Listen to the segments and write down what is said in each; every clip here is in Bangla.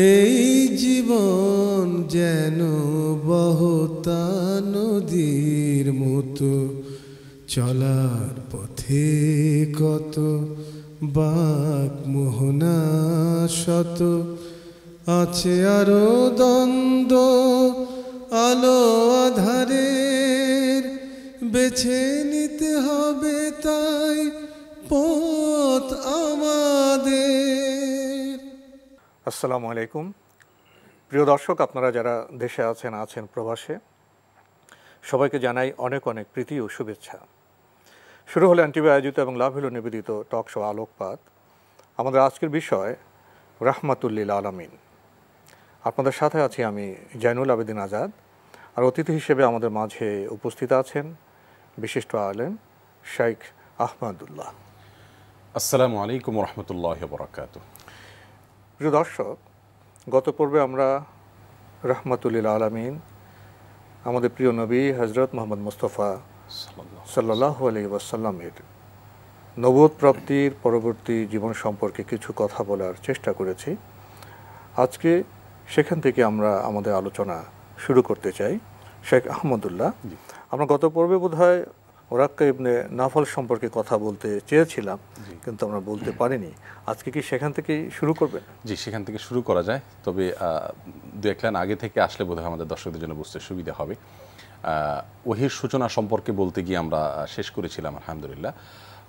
এই জীবন যেন বহতা নদীর মতো, চলার পথে কত বাক মোহনা শত, আছে আরো দ্বন্দ্ব আলো আধারের, বেছে নিতে হবে তাই পথ আমাদের। আসসালামু আলাইকুম প্রিয় দর্শক, আপনারা যারা দেশে আছেন প্রবাসে, সবাইকে জানাই অনেক অনেক প্রীতি ও শুভেচ্ছা। শুরু হলো এনটিভি আয়োজিত এবং লাভ হলো নিবেদিত টক শো আলোকপাত। আমাদের আজকের বিষয় রাহমাতুল্লিল আলামিন। আপনাদের সাথে আছি আমি জয়নুল আবেদিন আজাদ, আর অতিথি হিসেবে আমাদের মাঝে উপস্থিত আছেন বিশিষ্ট আলেম শেখ আহমদুল্লাহ। আসসালামু আলাইকুম রহমতুল্লাহ বরকাতুহ। প্রিয় দর্শক, গত পর্বে আমরা রাহমাতুল্লিল আলামিন আমাদের প্রিয় নবী হজরত মোহাম্মদ মুস্তফা সাল্লাল্লাহু আলাইহি ওয়াসাল্লামের নবুয়ত প্রাপ্তির পরবর্তী জীবন সম্পর্কে কিছু কথা বলার চেষ্টা করেছি। আজকে সেখান থেকে আমরা আমাদের আলোচনা শুরু করতে চাই। শেখ আহমদুল্লাহ, আমরা গত পর্বে বোধহয় ওরাক্কা ইবনে নাফল সম্পর্কে কথা বলতে চেয়েছিলাম, কিন্তু আমরা বলতে পারিনি। আজকে কি সেখান থেকেই শুরু করবেন? জি, সেখান থেকে শুরু করা যায়, তবে দু এক লাইন আগে থেকে আসলে বোধহয় আমাদের দর্শকদের জন্য বুঝতে সুবিধা হবে। ওহির সূচনা সম্পর্কে বলতে গিয়ে আমরা শেষ করেছিলাম আলহামদুলিল্লাহ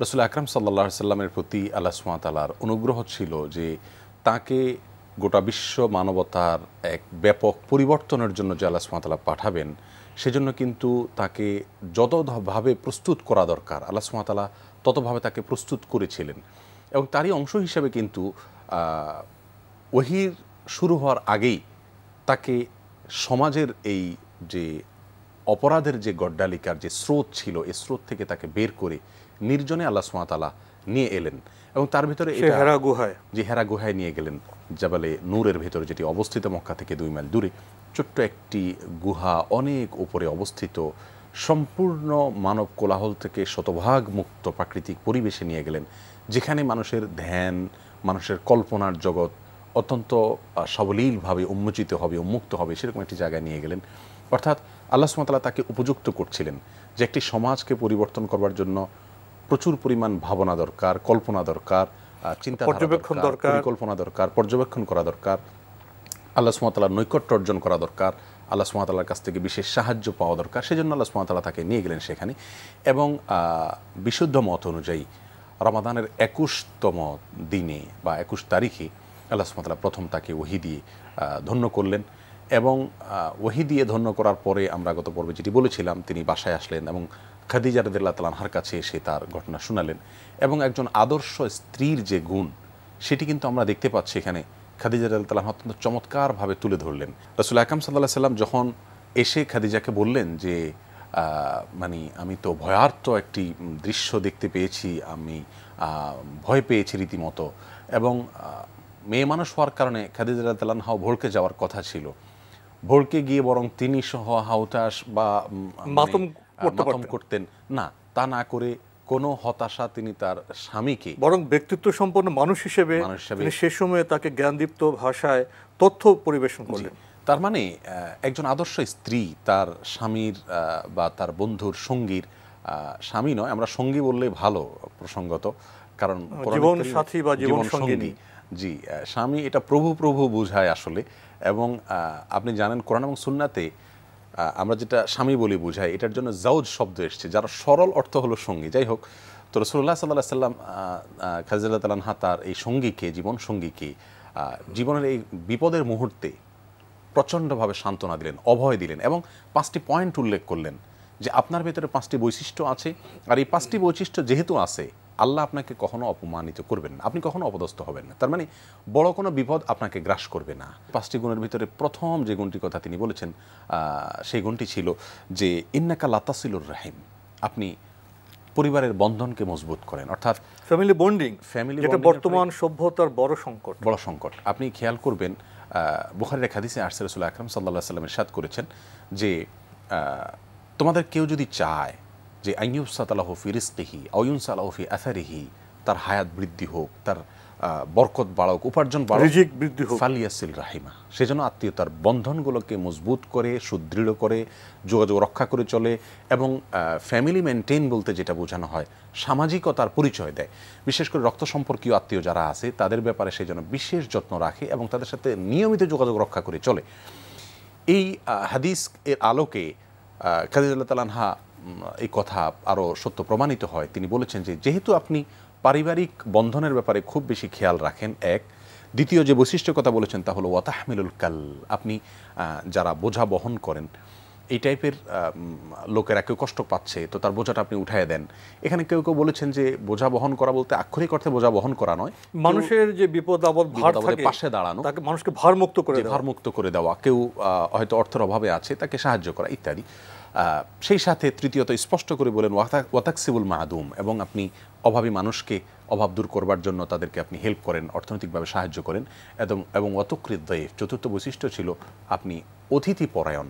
রাসূল আকরাম সাল্লাল্লাহু আলাইহি সাল্লামের প্রতি আল্লাহ সুবহানাহু ওয়া তাআলার অনুগ্রহ ছিল যে তাকে গোটা বিশ্ব মানবতার এক ব্যাপক পরিবর্তনের জন্য যে আল্লাহ সুবহানাহু ওয়া তাআলা পাঠাবেন, সেজন্য কিন্তু তাকে যতভাবে প্রস্তুত করা দরকার আল্লাহ সুবহানাহু ওয়া তাআলা ততভাবে তাকে প্রস্তুত করেছিলেন। এবং তারই অংশ হিসেবে কিন্তু ওহির শুরু হওয়ার আগেই তাকে সমাজের এই যে অপরাধের যে গড্ডালিকার যে স্রোত ছিল, এই স্রোত থেকে তাকে বের করে নির্জনে আল্লাহ সুবহানাহু ওয়া তাআলা নিয়ে এলেন। এবং তার ভিতরে হেরা গুহায় নিয়ে গেলেন, জাবালে নূরের ভিতরে, যেটি অবস্থিত মক্কা থেকে 2 মাইল দূরে। ছোট্ট একটি গুহা, অনেক উপরে অবস্থিত, সম্পূর্ণ মানব কোলাহল থেকে শতভাগ মুক্ত প্রাকৃতিক পরিবেশে নিয়ে গেলেন, যেখানে মানুষের ধ্যান, মানুষের কল্পনার জগৎ অত্যন্ত সাবলীলভাবে উন্মোচিত হবে, উন্মুক্ত হবে, সেরকম একটি জায়গায় নিয়ে গেলেন। অর্থাৎ আল্লাহ সুবহানাহু ওয়া তাআলা তাকে উপযুক্ত করছিলেন যে একটি সমাজকে পরিবর্তন করবার জন্য প্রচুর পরিমাণ ভাবনা দরকার, কল্পনা দরকার, চিন্তা দরকার, পরিকল্পনা দরকার, পর্যবেক্ষণ করা দরকার, আল্লাহ সুবহানাহু ওয়া তাআলার নৈকট্য অর্জন করা দরকার, আল্লাহ সুবহানাহু ওয়া তাআলার কাছ থেকে বিশেষ সাহায্য পাওয়া দরকার। সেজন্য আল্লাহ সুবহানাহু ওয়া তাআলা তাকে নিয়ে গেলেন সেখানে। এবং বিশুদ্ধ মত অনুযায়ী রমাদানের 21তম দিনে বা 21 তারিখে আল্লাহ সুবহানাহু ওয়া তাআলা প্রথম তাকে ওহী দিয়ে ধন্য করলেন। এবং ওহী দিয়ে ধন্য করার পরে আমরা গত পর্বে যেটি বলেছিলাম, তিনি বাসায় আসলেন এবং খাদিজা রাদিয়াল্লাহু তাআলা আনহার কাছে এসে তার ঘটনা শোনালেন। এবং একজন আদর্শ স্ত্রীর যে গুণ, সেটি কিন্তু আমরা দেখতে পাচ্ছি এখানে। খাদিজা রাদিয়াল্লাহু তাআলা অত্যন্ত চমৎকারভাবে তুলে ধরলেন। রাসূল আকরাম সাল্লাল্লাহু আলাইহি সাল্লাম যখন এসে খাদিজাকে বললেন যে মানে আমি তো ভয়ার্ত একটি দৃশ্য দেখতে পেয়েছি, আমি ভয় পেয়েছি রীতিমতো। এবং মেয়ে মানুষ হওয়ার কারণে খাদিজা রাদিয়াল্লাহু আনহা ভড়কে যাওয়ার কথা ছিল, ভড়কে গিয়ে বরং তিনি সহ হাউতাস বা মাতম করতেন না, তা না করে কোনো হতাশা তিনি তার স্বামীকে, বরং ব্যক্তিত্ব সম্পন্ন মানুষ হিসেবে সে সময়ে তাকে জ্ঞানদীপ্ত ভাষায় তথ্য পরিবেশন করলেন। তার মানে একজন আদর্শ স্ত্রী তার স্বামীর বা তার বন্ধুর সঙ্গীর, স্বামী নয়, আমরা সঙ্গী বললে ভালো প্রসঙ্গত, কারণ জীবন সাথী বা জীবন সঙ্গিনী। জি, স্বামী এটা প্রভু প্রভু বোঝায় আসলে। এবং আপনি জানেন কোরআন এবং সুন্নাতে আমরা যেটা স্বামী বলে বুঝাই, এটার জন্য জাউজ শব্দ এসছে, যার সরল অর্থ হলো সঙ্গী। যাই হোক, তো রাসূলুল্লাহ সাল্লাল্লাহু আলাইহি সাল্লাম খাদিজা রাদিয়াল্লাহু তাআলা আনহা তার এই সঙ্গীকে, জীবন সঙ্গীকে জীবনের এই বিপদের মুহূর্তে প্রচণ্ডভাবে সান্ত্বনা দিলেন, অভয় দিলেন এবং 5টি পয়েন্ট উল্লেখ করলেন যে আপনার ভেতরে 5টি বৈশিষ্ট্য আছে, আর এই 5টি বৈশিষ্ট্য যেহেতু আছে, আল্লাহ আপনাকে কখনো অপমানিত করবেন না, আপনি কখনো অপদস্থ হবেন না। তার মানে বড় কোনো বিপদ আপনাকে গ্রাস করবে না। 5টি গুণের ভিতরে প্রথম যে গুণটির কথা তিনি বলেছেন, সেই গুণটি ছিল যে ইন্নাকা লাতাসিলুর রাহিম, আপনি পরিবারের বন্ধনকে মজবুত করেন। অর্থাৎ ফ্যামিলি বন্ডিং, যেটা বর্তমান সভ্যতার বড় সংকট। আপনি খেয়াল করবেন, বুখারীর এক হাদিসে আসছে রাসূল আকরাম সাল্লাল্লাহু আলাইহি সাল্লাম ইরশাদ করেছেন যে তোমাদের কেউ যদি চায় যে আইয়ুবসাতালাহু ফি রিজকিহি আও ইউনসালাহু ফি আসারিহি, তার হায়াত বৃদ্ধি হোক, তার বরকত বাড়ক, উপার্জন বাড়ক, রিজিক বৃদ্ধি হোক, ফালিয়াসিল রাহিমা, সেজন্য আত্মীয়তার বন্ধনগুলোকে মজবুত করে সুদৃঢ় করে যোগাযোগ রক্ষা করে চলে এবং ফ্যামিলি মেনটেন বলতে যেটা বোঝানো হয় সামাজিকতার পরিচয় দেয়। বিশেষ করে রক্ত সম্পর্কীয় আত্মীয় যারা আছে তাদের ব্যাপারে সেজন্য বিশেষ যত্ন রাখে এবং তাদের সাথে নিয়মিত যোগাযোগ রক্ষা করে চলে। এই হাদিস এর আলোকে খাদিজা রাদিয়াল্লাহু তাআলা আনহা এই কথা আরও সত্য প্রমাণিত হয়। তিনি বলেছেন যে যেহেতু আপনি পারিবারিক বন্ধনের ব্যাপারে খুব বেশি খেয়াল রাখেন, এক, দ্বিতীয় যে বৈশিষ্ট্য কথা বলেছেন তা হলো ওয়াতাহমিলুল কাল, আপনি যারা বোঝা বহন করেন এই টাইপের লোকেরা কেউ কষ্ট পাচ্ছে তো তার বোঝাটা আপনি উঠায় দেন। এখানে কেউ কেউ বলেছেন যে বোঝা বহন করা বলতে আক্ষরিক অর্থে বোঝা বহন করা নয়, মানুষের যে বিপদ আপদ ভার থাকে পাশে দাঁড়ানো, তাকে মানুষকে ভারমুক্ত করে দেওয়া, ভারমুক্ত করে দেওয়া, কেউ হয়তো অর্থের অভাবে আছে তাকে সাহায্য করা ইত্যাদি। সেই সাথে তৃতীয়ত স্পষ্ট করে বলেন ওয়াতাকসিবুল মাদুম, এবং আপনি অভাবী মানুষকে অভাব দূর করবার জন্য তাদেরকে আপনি হেল্প করেন, অর্থনৈতিকভাবে সাহায্য করেন। এবং ওয়াতুকরিদ দাইফ, চতুর্থ বৈশিষ্ট্য ছিল আপনি অতিথি পরায়ণ,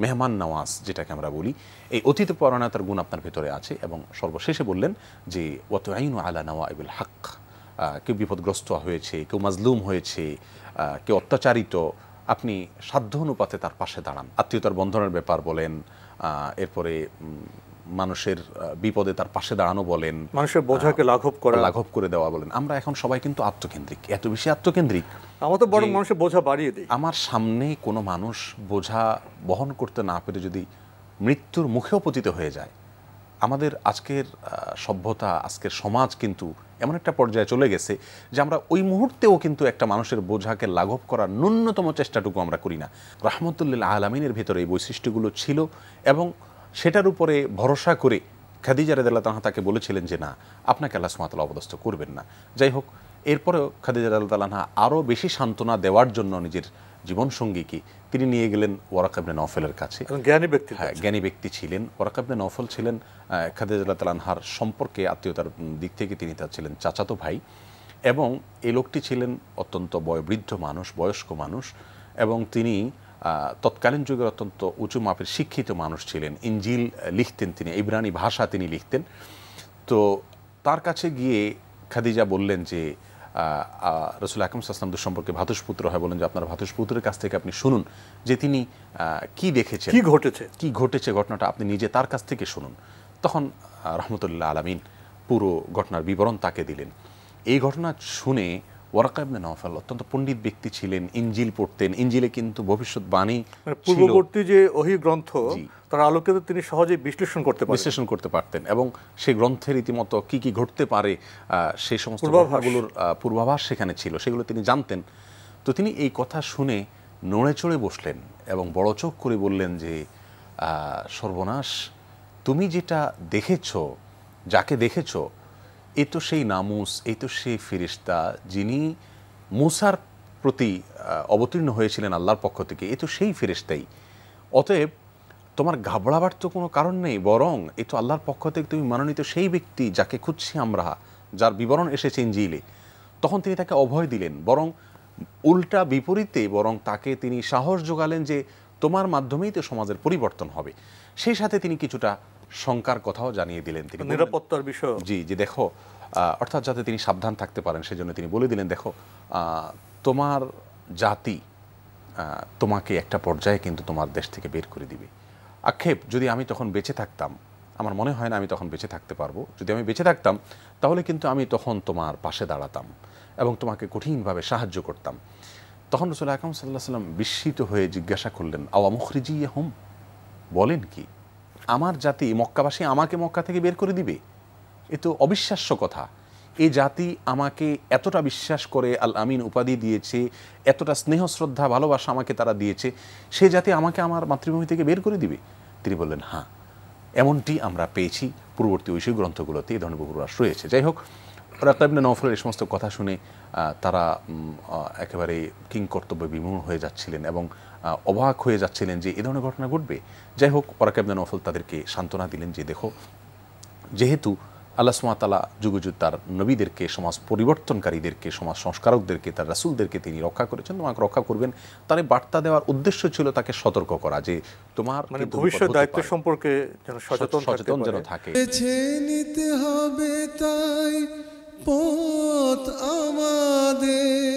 মেহমান নওয়াজ যেটাকে আমরা বলি, এই অতিথি পরায়ণতার গুণ আপনার ভেতরে আছে। এবং সর্বশেষে বললেন যে ওয়াতুআইনু আলা নওয়াইবিল হক, কেউ বিপদগ্রস্ত হয়েছে, কেউ মাজলুম হয়েছে, কেউ অত্যাচারিত, আপনি সাধ্য অনুপাতে তার পাশে দাঁড়ান। আত্মীয়তার বন্ধনের ব্যাপার বলেন, এরপরে মানুষের বিপদে তার পাশে দাঁড়ানো বলেন, মানুষের বোঝাকে লাঘব করে দেওয়া বলেন। আমরা এখন সবাই কিন্তু আত্মকেন্দ্রিক, এত বেশি আত্মকেন্দ্রিক, আমরা তো বরং মানুষের বোঝা বাড়িয়ে দিই। আমার সামনে কোনো মানুষ বোঝা বহন করতে না পেরে যদি মৃত্যুর মুখেও পতিত হয়ে যায়, আমাদের আজকের সভ্যতা, আজকের সমাজ কিন্তু এমন একটা পর্যায়ে চলে গেছে যে আমরা ওই মুহূর্তেও কিন্তু একটা মানুষের বোঝাকে লাঘব করার ন্যূনতম চেষ্টাটুকু আমরা করি না। রাহমাতুল্লিল আলামিনের ভেতরে এই বৈশিষ্ট্যগুলো ছিল এবং সেটার উপরে ভরসা করে খাদিজা রাদিয়াল্লাহু তাআলা তাকে বলেছিলেন যে না, আপনাকে আল্লাহ সুবহানাহু ওয়া তাআলা অপদস্থ করবেন না। যাই হোক, এরপরেও খাদিজা রাদিয়াল্লাহু তাআলা আরও বেশি সান্ত্বনা দেওয়ার জন্য নিজের জীবনসঙ্গীকে তিনি নিয়ে গেলেন ওয়ারাকা ইবনে নওফলের কাছে। জ্ঞানী ব্যক্তি ছিলেন ওয়ারাকা ইবনে নওফল, ছিলেন খাদিজা রাদিয়াল্লাহু তাআলা আনহার সম্পর্কে আত্মীয়তার দিক থেকে তিনি তার ছিলেন চাচাতো ভাই, এবং এই লোকটি ছিলেন অত্যন্ত বয়োবৃদ্ধ মানুষ, বয়স্ক মানুষ, এবং তিনি তৎকালীন যুগের অত্যন্ত উঁচু মাপের শিক্ষিত মানুষ ছিলেন। ইনজিল লিখতেন তিনি, ইব্রানি ভাষা তিনি লিখতেন। তো তার কাছে গিয়ে খাদিজা বললেন যে রাসূল আকরাম সাল্লাল্লাহু আলাইহি ওয়াসাল্লাম সম্পর্কে ভাতুষপুত্র হয়, বলেন যে আপনার ভাতুষপুত্রের কাছ থেকে আপনি শুনুন যে তিনি কি দেখেছেন, কি ঘটেছে ঘটনাটা আপনি নিজে তার কাছ থেকে শুনুন। তখন রাহমাতুল্লাহ আলামিন পুরো ঘটনার বিবরণ তাকে দিলেন। এই ঘটনা শুনে ওয়ারাকা ইবনে নওফল অত্যন্ত পণ্ডিত ব্যক্তি ছিলেন, ইনজিল পড়তেন, ইনজিলে কিন্তু ভবিষ্যৎবাণী পূর্ববর্তী যে ওহী গ্রন্থ তার আলোকে তিনি সহজেই বিশ্লেষণ করতে পারতেন এবং সেই গ্রন্থের রীতিমতো কি কি ঘটতে পারে সেই সমস্ত ঘটনাগুলোর পূর্বাভাস সেখানে ছিল, সেগুলো তিনি জানতেন। তো তিনি এই কথা শুনে নড়ে চড়ে বসলেন এবং বড় চোখ করে বললেন যে সর্বনাশ, তুমি যেটা দেখেছ, যাকে দেখেছ, এ তো সেই নামুস, এই তো সেই ফেরেশতা যিনি মূসার প্রতি অবতীর্ণ হয়েছিলেন আল্লাহর পক্ষ থেকে, এ তো সেই ফেরেশতাই। অতএব তোমার ঘাবড়াবার তো কোনো কারণ নেই, বরং এ তো আল্লাহর পক্ষ থেকে তুমি মনোনীত সেই ব্যক্তি যাকে খুঁজছি আমরা, যার বিবরণ এসেছে ইনজিলে। তখন তিনি তাকে অভয় দিলেন, বরং উল্টা বিপরীতে, বরং তাকে তিনি সাহস যোগালেন যে তোমার মাধ্যমেই তো সমাজের পরিবর্তন হবে। সেই সাথে তিনি কিছুটা শঙ্কার কথাও জানিয়ে দিলেন, তিনি নিরাপত্তার বিষয়, যে দেখো, অর্থাৎ যাতে তিনি সাবধান থাকতে পারেন সেজন্য তিনি বলে দিলেন, দেখো তোমার জাতি তোমাকে একটা পর্যায়ে কিন্তু তোমার দেশ থেকে বের করে দিবে। আক্ষেপ, যদি আমি তখন বেঁচে থাকতাম, আমার মনে হয় না আমি তখন বেঁচে থাকতে পারবো, যদি আমি বেঁচে থাকতাম তাহলে কিন্তু আমি তখন তোমার পাশে দাঁড়াতাম এবং তোমাকে কঠিনভাবে সাহায্য করতাম। তখন রাসূল আকরাম সাল্লাল্লাহু আলাইহি ওয়াসাল্লাম বিস্মিত হয়ে জিজ্ঞাসা করলেন, আওয়া মুখরিজিয়াহুম, বলেন কি আমার জাতি মক্কাবাসী আমাকে মক্কা থেকে বের করে দিবে? এ তো অবিশ্বাস্য কথা। এই জাতি আমাকে এতটা বিশ্বাস করে আল আমিন উপাধি দিয়েছে, এতটা স্নেহ শ্রদ্ধা ভালোবাসা আমাকে তারা দিয়েছে, সে জাতি আমাকে আমার মাতৃভূমি থেকে বের করে দিবে? তিনি বললেন, হ্যাঁ, এমনটি আমরা পেয়েছি, পূর্ববর্তী ঐশী গ্রন্থগুলোতে এই ধরনের পূর্বাভাস রয়েছে। যাই হোক, ওয়ারাকা ইবনে নওফলের এই সমস্ত কথা শুনে তারা একেবারে কিংকর্তব্যে বিমূঢ় হয়ে যাচ্ছিলেন এবং অবাক হয়ে যাচ্ছিলেন যে এ ধরনের ঘটনা ঘটবে। যাই হোক, ওয়ারাকা ইবনে নওফল তাদেরকে সান্ত্বনা দিলেন যে দেখো, যেহেতু আল্লাহ সুবহানাহু ওয়া তাআলা যুগযুগ তার নবীদেরকে, সমাজ পরিবর্তনকারীদেরকে, সমাজ সংস্কারকদেরকে, তার রাসূলদেরকে তিনি রক্ষা করেছেন, তোমাকে রক্ষা করবেন। তার বার্তা দেওয়ার উদ্দেশ্য ছিল তাকে সতর্ক করা যে তোমার ভবিষ্যৎ দায়িত্ব সম্পর্কে যেন সচেতন যেন থাকে। বেছে নিতে হবে তাই পথ আমাদের।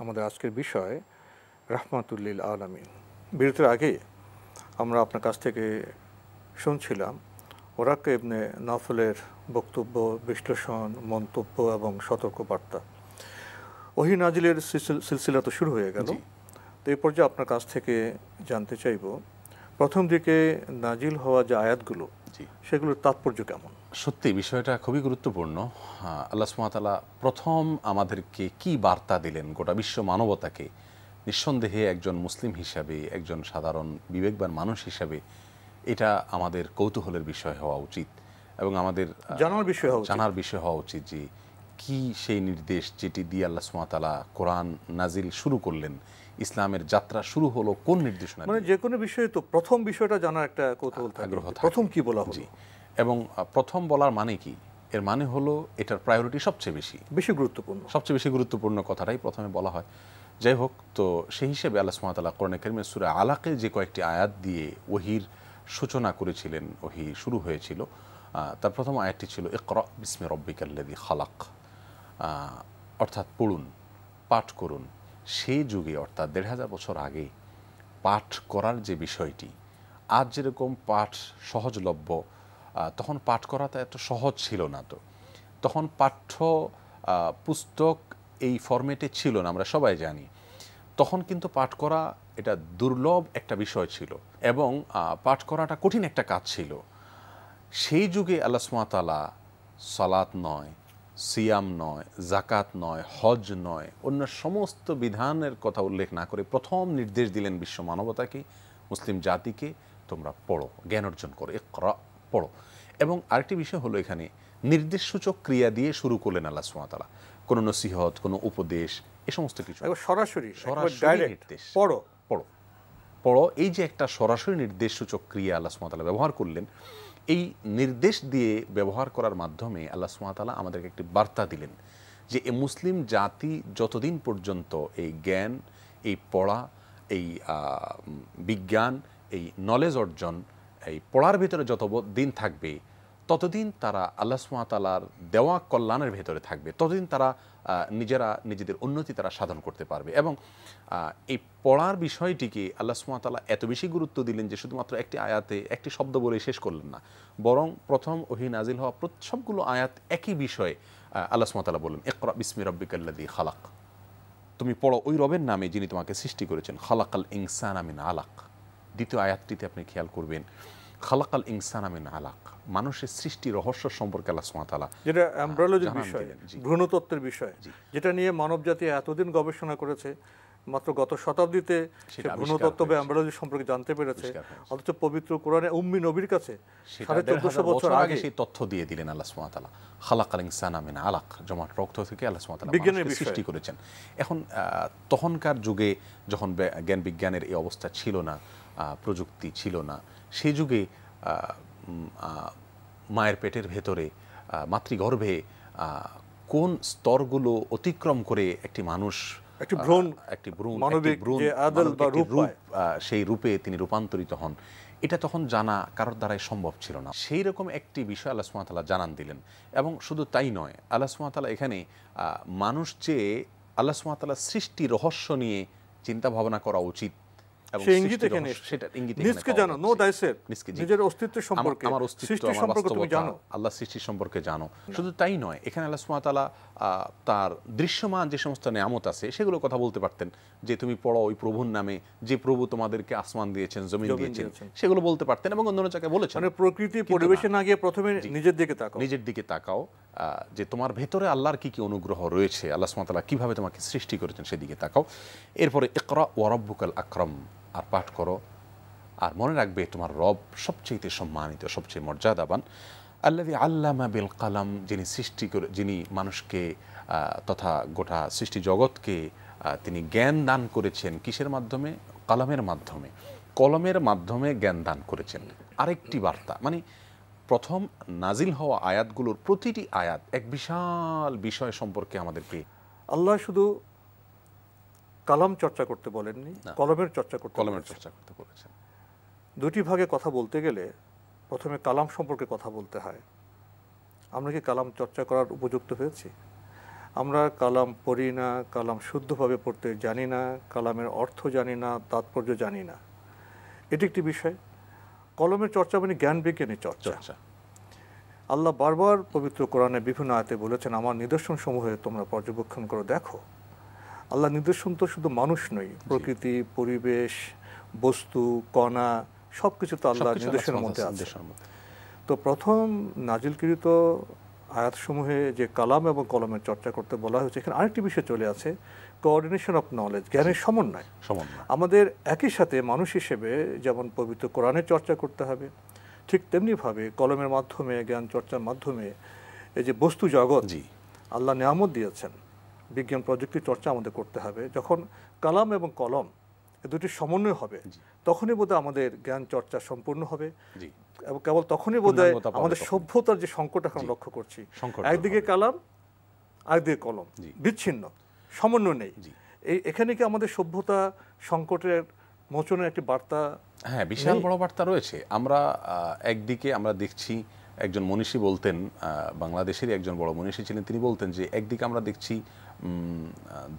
আমাদের আজকের বিষয় রাহমাতুল্লিল আলামিন। বিরতির আগে আমরা আপনার কাছ থেকে শুনছিলাম ওরাকা ইবনে নফলের বক্তব্য, বিশ্লেষণ, মন্তব্য এবং সতর্কবার্তা। ওহী নাজিলের সিলসিলা তো শুরু হয়ে গেল। তো এই পর্যায়ে আপনার কাছ থেকে জানতে চাইব, প্রথম দিকে নাজিল হওয়া যে আয়াতগুলো সেগুলোর তাৎপর্য কেমন? সত্যি বিষয়টা খুবই গুরুত্বপূর্ণ। আল্লাহ সুবহানাহু ওয়া তাআলা প্রথম আমাদেরকে কি বার্তা দিলেন গোটা বিশ্ব মানবতাকে, নিঃসন্দেহে একজন মুসলিম হিসাবে, একজন সাধারণ বিবেকবান মানুষ হিসাবে এটা আমাদের কৌতূহলের বিষয় হওয়া উচিত এবং আমাদের জানার বিষয় হওয়া উচিত যে কি সেই নির্দেশ যেটি দিয়ে আল্লাহ সুবহানাহু ওয়া তাআলা কোরআন নাজিল শুরু করলেন, ইসলামের যাত্রা শুরু হলো কোন নির্দেশনা। মানে যে কোনো বিষয়ে তো প্রথম বিষয়টা জানার একটা কৌতূহল থাকে, প্রথম কি বলা হলো। এবং প্রথম বলার মানে কি, এর মানে হলো এটার প্রায়োরিটি সবচেয়ে বেশি গুরুত্বপূর্ণ, সবচেয়ে বেশি গুরুত্বপূর্ণ কথাটাই প্রথমে বলা হয়। যাই হোক, তো সেই হিসেবে আল্লাহ সুবহানাহু ওয়া তাআলা কোরআনে কারিমের সূরা আলাকে যে কয়েকটি আয়াত দিয়ে ওহীর সূচনা করেছিলেন, ওহী শুরু হয়েছিল, তার প্রথম আয়াতটি ছিল ইকরা বিসমি রব্বিকাল্লাযী খালাক, অর্থাৎ পড়ুন, পাঠ করুন। সেই যুগে অর্থাৎ ১৫০০ বছর আগে পাঠ করার যে বিষয়টি, আজ যেরকম পাঠ সহজলভ্য, তখন পাঠ করাটা এত সহজ ছিল না। তো তখন পাঠ্য পুস্তক এই ফরম্যাটে ছিল না, আমরা সবাই জানি। তখন কিন্তু পাঠ করা এটা দুর্লভ একটা বিষয় ছিল এবং পাঠ করাটা কঠিন একটা কাজ ছিল। সেই যুগে আল্লাহ সুবহানাহু ওয়া তাআলা সালাত নয়, সিয়াম নয়, জাকাত নয়, হজ নয়, অন্য সমস্ত বিধানের কথা উল্লেখ না করে প্রথম নির্দেশ দিলেন বিশ্ব মানবতাকে, মুসলিম জাতিকে, তোমরা পড়ো, জ্ঞান অর্জন করো, ইকরা, পড়ো। এবং আরেকটি বিষয় হলো এখানে নির্দেশসূচক ক্রিয়া দিয়ে শুরু করলেন আল্লাহ সুবহানাহু ওয়া তাআলা। কোনো নসিহত, কোনো উপদেশ, এ সমস্ত কিছু সরাসরি নির্দেশ, পড়ো পড়ো পড়ো, এই যে একটা সরাসরি নির্দেশসূচক ক্রিয়া আল্লাহ সুবহানাহু ওয়া তাআলা ব্যবহার করলেন, এই নির্দেশ দিয়ে ব্যবহার করার মাধ্যমে আল্লাহ সুবহানাহু ওয়া তাআলা আমাদেরকে একটি বার্তা দিলেন যে এই মুসলিম জাতি যতদিন পর্যন্ত এই জ্ঞান, এই পড়া, এই বিজ্ঞান, এই নলেজ অর্জন, এই পড়ার ভিতরে যত দিন থাকবে, ততদিন তারা আল্লাহ সুবহানাহু ওয়া তাআলার দেওয়া কল্যাণের ভেতরে থাকবে, ততদিন তারা নিজেদের উন্নতি তারা সাধন করতে পারবে। এবং এই পড়ার বিষয়টিকে আল্লাহ সুবহানাহু ওয়া তাআলা এত বেশি গুরুত্ব দিলেন যে শুধুমাত্র একটি আয়াতে একটি শব্দ বলে শেষ করলেন না, বরং প্রথম ওহী নাজিল হওয়া সবগুলো আয়াত একই বিষয়ে আল্লাহ সুবহানাহু ওয়া তাআলা বললেন, ইকরা বিসমি রব্বিকাল্লাযী খালাক, তুমি পড়ো ওই রবের নামে যিনি তোমাকে সৃষ্টি করেছেন, খালাকাল ইনসানা মিন আলাক। দ্বিতীয় আয়াতটিতে আপনি খেয়াল করবেন, খালাকাল ইনসানা মিন আলাক, মানুষের সৃষ্টি রহস্য সম্পর্কে আল্লাহ সুবহানাহু ওয়া তাআলা, যেটা এমব্রিওলজির বিষয়, ভ্রূণতত্ত্বের বিষয়, যেটা নিয়ে মানবজাতি এতদিন গবেষণা করেছে, মাত্র গত শতাব্দীতে ভ্রূণতত্ত্ব বা এমব্রিওলজি সম্পর্কে জানতে পেরেছে। অথচ পবিত্র কোরআনে উম্মি নবীর কাছে ১৪৫০ বছর আগে সেই তথ্য দিয়ে দিলেন আল্লাহ সুবহানাহু ওয়া তাআলা, খালাকাল ইনসানা মিন আলাক, জমাট রক্ত থেকে আল্লাহ সুবহানাহু ওয়া তাআলা মানুষকে সৃষ্টি করেছেন। এখন তখনকার যুগে যখন জ্ঞান বিজ্ঞানের এই অবস্থা ছিল না, প্রযুক্তি ছিল না, সেই যুগে মায়ের পেটের ভেতরে, মাতৃগর্ভে কোন স্তরগুলো অতিক্রম করে একটি মানুষ একটি ভ্রূণ মানবিক রূপ, সেই রূপে তিনি রূপান্তরিত হন, এটা তখন জানা কারোর দ্বারাই সম্ভব ছিল না। সেই রকম একটি বিষয় আল্লাহ সুবহানাহু ওয়া তাআলা জানান দিলেন। এবং শুধু তাই নয়, আল্লাহ সুবহানাহু ওয়া তাআলা এখানে মানুষ যে আল্লাহ সুবহানাহু ওয়া তাআলা সৃষ্টি রহস্য নিয়ে চিন্তা ভাবনা করা উচিত, নিজের অস্তিত্ব সম্পর্কে, আমার অস্তিত্ব, আমার বাস্তবতা, আল্লাহ সৃষ্টি সম্পর্কে জানো। শুধু তাই নয়, এখানে আল্লাহ সুবহানাহু ওয়া তাআলা তার দৃশ্যমান যে সমস্ত নিয়ামত আছে সেগুলো কথা বলতে পারতেন, যে তুমি পড়ো ওই প্রভুর নামে, যে প্রভু তোমাদেরকে আসমান দিয়েছেন, জমিন দিয়েছেন, সেগুলো বলতে পারতেন। এবং অন্য জায়গায় বলেছেন, মানে প্রকৃতি পরিবেশে না গিয়ে প্রথমে নিজের দিকে তাকাও, যে তোমার ভেতরে আল্লাহর কি কি অনুগ্রহ রয়েছে, আল্লাহ সুবহানাহু ওয়া তাআলা কিভাবে তোমাকে সৃষ্টি করেছেন সেদিকে তাকাও। এরপরে ইকরা ওয়া রাব্বুকাল আকরাম, আর পাঠ করো, আর মনে রাখবে তোমার রব সবচেয়ে সম্মানিত, সবচেয়ে মর্যাদাবান। আল্লাযী আল্লামা বিল কালাম, যিনি সৃষ্টি করে, যিনি মানুষকে তথা গোটা সৃষ্টি জগৎকে তিনি জ্ঞান দান করেছেন। কিসের মাধ্যমে? কালামের মাধ্যমে, কলমের মাধ্যমে জ্ঞান দান করেছেন। আরেকটি বার্তা, মানে প্রথম নাজিল হওয়া আয়াতগুলোর প্রতিটি আয়াত এক বিশাল বিষয় সম্পর্কে আমাদেরকে আল্লাহ শুধু কালাম চর্চা করতে বলেননি, কলমের চর্চা করতে বলেছেন। দুটি ভাগে কথা বলতে গেলে প্রথমে কালাম সম্পর্কে কথা বলতে হয়। আমরা কি কালাম চর্চা করার উপযুক্ত হয়েছি? আমরা কালাম পড়ি না, কালাম শুদ্ধভাবে পড়তে জানি না, কালামের অর্থ জানি না, তাৎপর্য জানি না। এটি একটি বিষয়। কলমের চর্চা মানে জ্ঞান বিজ্ঞানের চর্চা। আল্লাহ বারবার পবিত্র কোরআনে বিভিন্ন আয়াতে বলেছেন, আমার নিদর্শন সমূহে তোমরা পর্যবেক্ষণ করে দেখো। আল্লাহ নিদর্শন তো শুধু মানুষ নয়, প্রকৃতি, পরিবেশ, বস্তু, কণা সব কিছু তো আল্লাহ নিদর্শনের মধ্যে আছে। তো প্রথম নাজিলকৃত আয়াতসমূহে যে কালাম এবং কলমের চর্চা করতে বলা হয়েছে, এখানে আরেকটি বিষয় চলে আছে, কোঅর্ডিনেশন অফ নলেজ, জ্ঞানের সমন্বয়। আমাদের একই সাথে মানুষ হিসেবে যেমন পবিত্র কোরআনের চর্চা করতে হবে, ঠিক তেমনিভাবে কলমের মাধ্যমে, জ্ঞান চর্চার মাধ্যমে এই যে বস্তু জগৎ আল্লাহ নিয়ামত দিয়েছেন, বিজ্ঞান প্রযুক্তির চর্চা আমাদের করতে হবে। যখন কালাম এবং কলম এ দুটির সমন্বয় হবে, তখনই বোধহয় আমাদের জ্ঞান চর্চা সম্পূর্ণ হবে, এবং কেবল তখনই বোধহয় আমাদের সভ্যতার যে সংকট এখন লক্ষ্য করছি, একদিকে কালাম আরেকদিকে কলম, বিচ্ছিন্ন, সমন্বয় নেই। এখানে কি আমাদের সভ্যতা সংকটের মোচনের একটি বার্তা? হ্যাঁ, বিশাল বড় বার্তা রয়েছে। আমরা একদিকে আমরা দেখছি, একজন মনীষী বলতেন, বাংলাদেশেরই একজন বড় মনীষী ছিলেন, তিনি বলতেন যে একদিকে আমরা দেখছি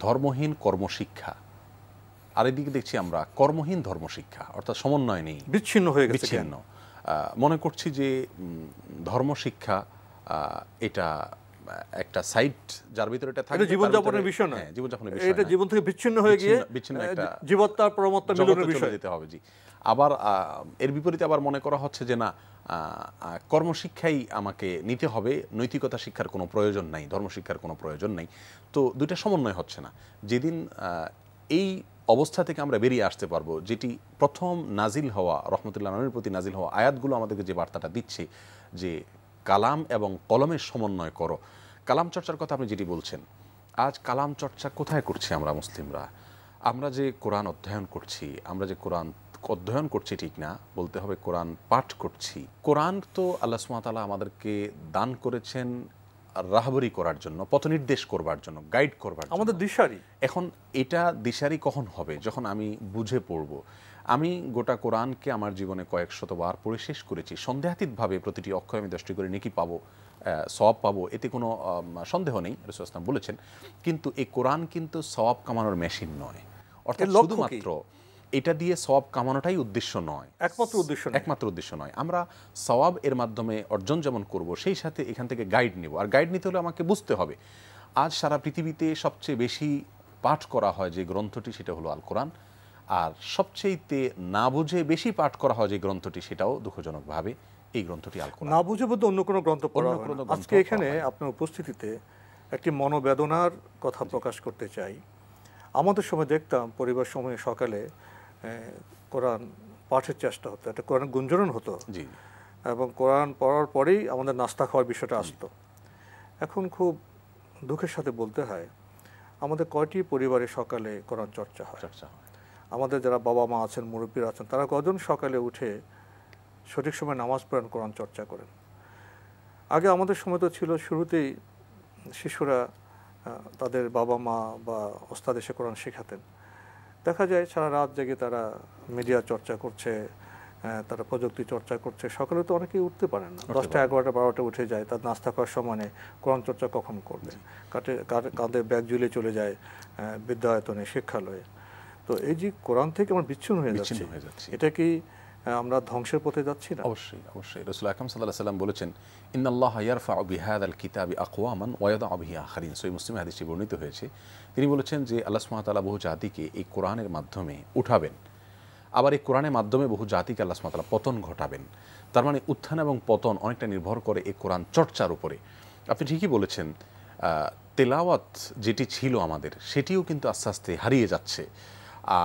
ধর্মহীন কর্মশিক্ষা, আরেকদিকে দেখছি আমরা কর্মহীন ধর্মশিক্ষা, অর্থাৎ সমন্বয় নেই, বিচ্ছিন্ন হয়ে গেছে। মনে করছি যে ধর্মশিক্ষা এটা একটা সাইট, যার ভিতরে এটা থাকে, জীবনযাপনের বিষয় না, জীবনযাপনের বিষয়, এটা জীবন থেকে বিচ্ছিন্ন হয়ে গিয়ে বিচ্ছিন্ন একটা জীবত্তার পরমাত্মার মিলনের বিষয় দিতে হবে। জি, আবার এর বিপরীতে আবার মনে করা হচ্ছে যে না, কর্মশিক্ষাই আমাকে নিতে হবে, নৈতিকতা শিক্ষার কোনো প্রয়োজন নাই, ধর্মশিক্ষার কোনো প্রয়োজন নাই। তো দুইটা সমন্বয় হচ্ছে না। যেদিন এই অবস্থা থেকে আমরা বেরিয়ে আসতে পারবো, যেটি প্রথম নাজিল হওয়া রহমতুল্লাহ আলামির প্রতি নাজিল হওয়া আয়াতগুলো আমাদেরকে যে বার্তাটা দিচ্ছে যে কালাম এবং কলমের সমন্বয় করো। কালাম চর্চার কথা আপনি যেটি বলছেন, আজ কালাম চর্চা কোথায় করছি আমরা মুসলিমরা? আমরা যে কোরআন অধ্যয়ন করছি, আমরা যে কোরআন অধ্যয়ন করছি ঠিক না, বলতে হবে কোরআন পাঠ করছি। কোরআন তো আল্লাহ সুবহানাহু ওয়া তাআলা আমাদেরকে দান করেছেন রাহবরি করার জন্য, পথ নির্দেশ করবার জন্য, গাইড করবার জন্য, আমাদের দিশারি। এখন এটা দিশারি কখন হবে? যখন আমি বুঝে পড়ব। আমি গোটা কোরআনকে আমার জীবনে কয়েক শতবার পড়ে শেষ করেছি, সন্দেহাতীতভাবে প্রতিটি অক্ষরে আমি 10টি করে নেকি পাবো, সওয়াব পাবো, এতে কোনো সন্দেহ নেই, রাসূলুল্লাহ সাল্লাল্লাহু আলাইহি ওয়াসাল্লাম বলেছেন। কিন্তু এই কোরআন কিন্তু সওয়াব কামানোর মেশিন নয়, অর্থাৎ শুধুমাত্র এটা দিয়ে সওয়াব কামানোটাই উদ্দেশ্য নয়, একমাত্র উদ্দেশ্য নয়। আমরা সওয়াব এর মাধ্যমে অর্জন যেমন করব, সেই সাথে এখান থেকে গাইড নেব। আর গাইড নিতে হলে আমাকে বুঝতে হবে। আজ সারা পৃথিবীতে সবচেয়ে বেশি পাঠ করা হয় যে গ্রন্থটি, সেটা হলো আল কোরআন। আর সবচেয়েতে না বুঝে বেশি পাঠ করা হয় যে গ্রন্থটি, সেটাও দুঃখজনকভাবে এই গ্রন্থটি আল কোরআন। না বুঝে বোধ অন্য কোনো গ্রন্থ পড়া হয় না। আজকে এখানে আপনার উপস্থিতিতে একটি মনোবেদনার কথা প্রকাশ করতে চাই। আমাদের সময় দেখতাম পরিবার সময়ে সকালে কোরআন পাঠের চেষ্টা হতো, একটা কোরআন গুঞ্জরণ হতো, এবং কোরআন পড়ার পরেই আমাদের নাস্তা খাওয়ার বিষয়টা আসতো। এখন খুব দুঃখের সাথে বলতে হয়, আমাদের কয়টি পরিবারে সকালে কোরআন চর্চা হয়? আমাদের যারা বাবা মা আছেন, মুরব্বীরা আছেন, তারা কজন সকালে উঠে সঠিক সময় নামাজ পড়েন, কোরআন চর্চা করেন? আগে আমাদের সময় তো ছিল, শুরুতেই শিশুরা তাদের বাবা মা বা ওস্তাদ এসে কোরআন শেখাতেন। দেখা যায় সারা রাত জেগে তারা মিডিয়া চর্চা করছে, তারা প্রযুক্তি চর্চা করছে। সকালে তো অনেকেই উঠতে পারেন না, 10টা 11টা 12টা উঠে যায়, তার নাস্তা খাওয়ার সময় কোরআন চর্চা কখন করবে? কাঁধে ব্যাগ ঝুলে চলে যায় বিদ্যায়তনে, শিক্ষালয়ে। তো এই যে কোরআন থেকে আমরা বিচ্ছিন্ন হয়ে যাচ্ছি, এটা কি আমরা ধ্বংসের পথে যাচ্ছি না? অবশ্যই, অবশ্যই। রাসূল আকরাম সাল্লাল্লাহু আলাইহি ওয়াসাল্লাম বলেছেন, ইন্নাল্লাহা ইয়ারফাউ বিহাযাল কিতাবি আকওয়ামান ওয়া ইয়াদাউ বিহি আখারিন। সহিহ মুসলিমে হাদিসটি বর্ণিত হয়েছে। তিনি বলেছেন যে আল্লাহ সুবহানাহু ওয়া তাআলা বহু জাতিকে এই কোরআনের মাধ্যমে উঠাবেন, আবার এই কোরআনের মাধ্যমে বহু জাতিকে আল্লাহ সুবহানাহু ওয়া তাআলা পতন ঘটাবেন। তার মানে উত্থান এবং পতন অনেকটা নির্ভর করে এই কোরআন চর্চার উপরে। আপনি ঠিকই বলেছেন, তেলাওয়াত যেটি ছিল আমাদের, সেটিও কিন্তু আস্তে আস্তে হারিয়ে যাচ্ছে।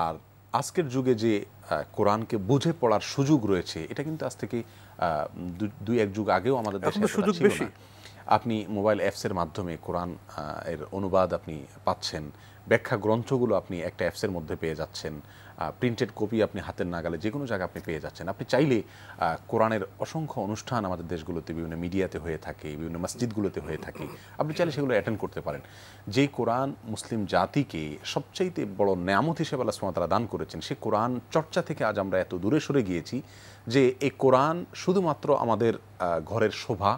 আর আজকের যুগে যে কোরআনকে বুঝে পড়ার সুযোগ রয়েছে, এটা কিন্তু আজ থেকে 2-1 যুগ আগেও আমাদের দেশে সুযোগ বেশি। আপনি মোবাইল অ্যাপসের মাধ্যমে কোরআন এর অনুবাদ আপনি পাচ্ছেন, ব্যাখ্যা গ্রন্থগুলো আপনি একটা অ্যাপসের মধ্যে পেয়ে যাচ্ছেন, প্রিন্টেড কপি আপনি হাতের নাগালে যে কোনো জায়গায় আপনি পেয়ে যাচ্ছেন। আপনি চাইলে কোরআনের অসংখ্য অনুষ্ঠান আমাদের দেশগুলোতে বিভিন্ন মিডিয়াতে হয়ে থাকে, বিভিন্ন মসজিদগুলোতে হয়ে থাকে, আপনি চাইলে সেগুলো অ্যাটেন্ড করতে পারেন। যেই কোরআন মুসলিম জাতিকে সবচাইতে বড় নেয়ামত হিসেবে আল্লাহ সুবহানাহু ওয়া তাআলা দান করেছেন, সেই কোরআন চর্চা থেকে আজ আমরা এত দূরে সরে গিয়েছি যে এই কোরআন শুধুমাত্র আমাদের ঘরের শোভা,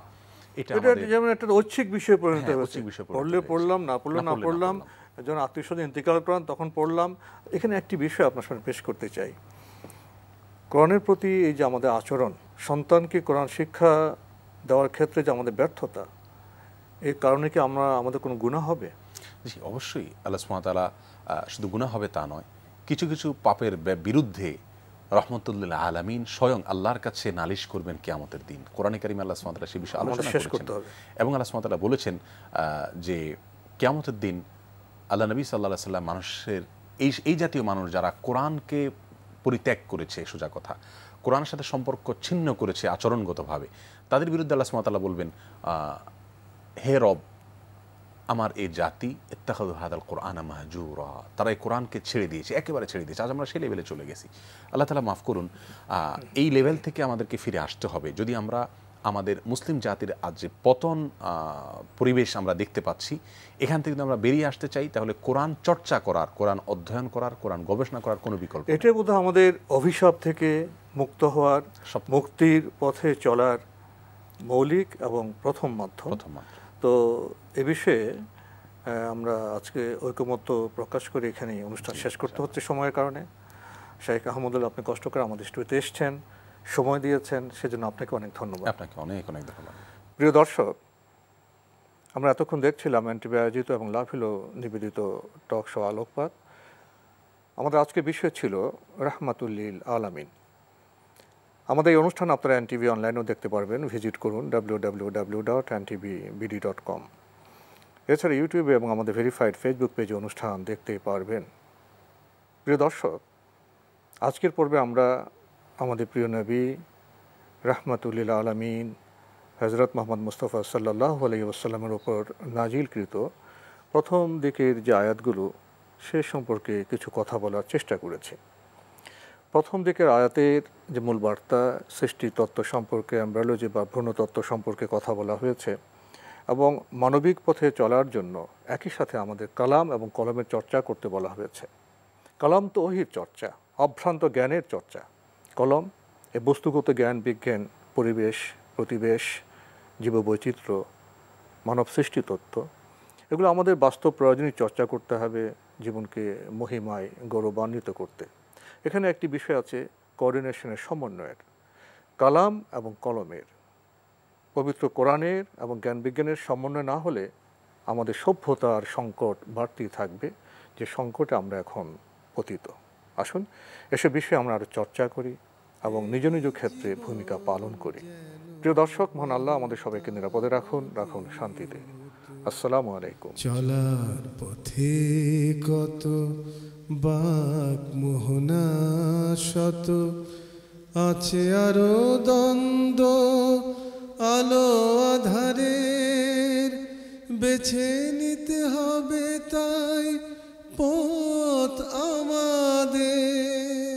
এটা এটা আমাদের যেমন একটা ঐচ্ছিক বিষয়ে পরিণত হ্যাঁ, হয়েছে, ঐচ্ছিক বিষয়ে পরিণত পড়লে হয়েছে। পড়লাম, না পড়লে না না পড়লে না পড়লাম, পড়লাম। যখন আত্মীয় স্বজন ইন্তেকাল করেন তখন পড়লাম। এখানে একটি বিষয় আপনার সামনে পেশ করতে চাই। কোরআনের প্রতি এই যে আমাদের আচরণ, সন্তানকে কোরআন শিক্ষা দেওয়ার ক্ষেত্রে যে আমাদের ব্যর্থতা, এই কারণে কি আমাদের কোনো গুনাহ হবে? জি, অবশ্যই আল্লাহ সুবহানাহু ওয়া তাআলা শুধু গুনাহ হবে তা নয়, কিছু কিছু পাপের বিরুদ্ধে রহমতুল্লিল আলামিন স্বয়ং আল্লাহর কাছে নালিশ করবেন কিয়ামতের দিন। কোরআনে কারিমে আল্লাহ সুবহানাহু ওয়া তাআলা সে বিষয়ে আমাদের আলোচনা শেষ করেছেন করতে হবে। এবং আল্লাহ সুবহানাহু ওয়া তাআলা বলেছেন যে কিয়ামতের দিন আল্লাহ নবী সাল্লাল্লাহু আলাইহি সাল্লাম মানুষের এই জাতীয় মানুষ যারা কোরআনকে পরিত্যাগ করেছে, সোজা কথা কোরআনের সাথে সম্পর্ক ছিন্ন করেছে আচরণগতভাবে, তাদের বিরুদ্ধে আল্লাহ সুবহানাহু ওয়া তাআলা বলবেন, হে রব, আমার এই জাতি ইত্তাখাযু হাদাল কোরআন মাহজুরা, তারা এই কোরআনকে ছেড়ে দিয়েছে, একেবারে ছেড়ে দিয়েছে। আজ আমরা সেই লেভেলে চলে গেছি। আল্লাহ তাআলা মাফ করুন, এই লেভেল থেকে আমাদেরকে ফিরে আসতে হবে যদি আমরা আমাদের মুসলিম জাতির আজ যে পতন পরিবেশ আমরা দেখতে পাচ্ছি, এখান থেকে যদি আমরা বেরিয়ে আসতে চাই, তাহলে কোরআন চর্চা করার, কোরআন অধ্যয়ন করার, কোরআন গবেষণা করার কোনো বিকল্প নেই। এটাই বোধহয় আমাদের অভিশাপ থেকে মুক্ত হওয়ার, মুক্তির পথে চলার মৌলিক এবং প্রথম মাধ্যম। তো এ বিষয়ে আমরা আজকে ঐকমত্য প্রকাশ করে এখানেই অনুষ্ঠান শেষ করতে হচ্ছে সময়ের কারণে। শেখ আহমদুল্লাহ, আপনি কষ্ট করে আমাদের স্টুডিওতে এসেছেন, সময় দিয়েছেন, সেজন্য আপনাকে অনেক ধন্যবাদ। আপনাকে অনেক অনেক ধন্যবাদ। প্রিয় দর্শক, আমরা এতক্ষণ দেখছিলাম এনটিভি আয়োজিত এবং লাভিলো নিবেদিত টক শো আলোকপাত। আমাদের আজকের বিষয় ছিল রাহমাতুল্লিল আলামিন। আমাদের এই অনুষ্ঠান আপনারা এনটিভি অনলাইনেও দেখতে পারবেন, ভিজিট করুন www.ntvbd.com। এছাড়া ইউটিউবে এবং আমাদের ভেরিফাইড ফেসবুক পেজে অনুষ্ঠান দেখতে পারবেন। প্রিয় দর্শক, আজকের পর্বে আমরা আমাদের প্রিয় নবী রাহমাতুল্লিল আলামিন হযরত মুহাম্মদ মুস্তাফা সাল্লাল্লাহু আলাইহি ওয়াসাল্লামের উপর নাজিলকৃত প্রথম দিকের যে আয়াতগুলো, সে সম্পর্কে কিছু কথা বলার চেষ্টা করেছি। প্রথম দিকের আয়াতের যে মূল বার্তা, সৃষ্টি তত্ত্ব সম্পর্কে, এমব্রায়োলজি বা ভ্রূণতত্ত্ব সম্পর্কে কথা বলা হয়েছে এবং মানবিক পথে চলার জন্য একই সাথে আমাদের কালাম এবং কলমের চর্চা করতে বলা হয়েছে। কালাম তো ওহির চর্চা, অভ্রান্ত জ্ঞানের চর্চা। কলম এ বস্তুগত জ্ঞান, বিজ্ঞান, পরিবেশ, প্রতিবেশ, জীববৈচিত্র্য, মানব সৃষ্টি তত্ত্ব, এগুলো আমাদের বাস্তব প্রয়োজনীয় চর্চা করতে হবে জীবনকে মহিমায় গৌরবান্বিত করতে। এখানে একটি বিষয় আছে কোঅর্ডিনেশনের, সমন্বয়ের। কালাম এবং কলমের, পবিত্র কোরআনের এবং জ্ঞান বিজ্ঞানের সমন্বয় না হলে আমাদের সভ্যতার সংকট বাড়তেই থাকবে, যে সংকটে আমরা এখন পতিত। আসুন এসব বিষয়ে আমরা আরও চর্চা করি এবং নিজ নিজ ক্ষেত্রে ভূমিকা পালন করি। প্রিয় দর্শক, মহান আল্লাহ আমাদের সবাইকে নিরাপদে রাখুন শান্তিতে। আসসালামু আলাইকুম। চলার পথে কত বাক মোহনা শত, আছে আরো দ্বন্দ্ব আলো আধারের, বেছে নিতে হবে তাই পথ আমাদের।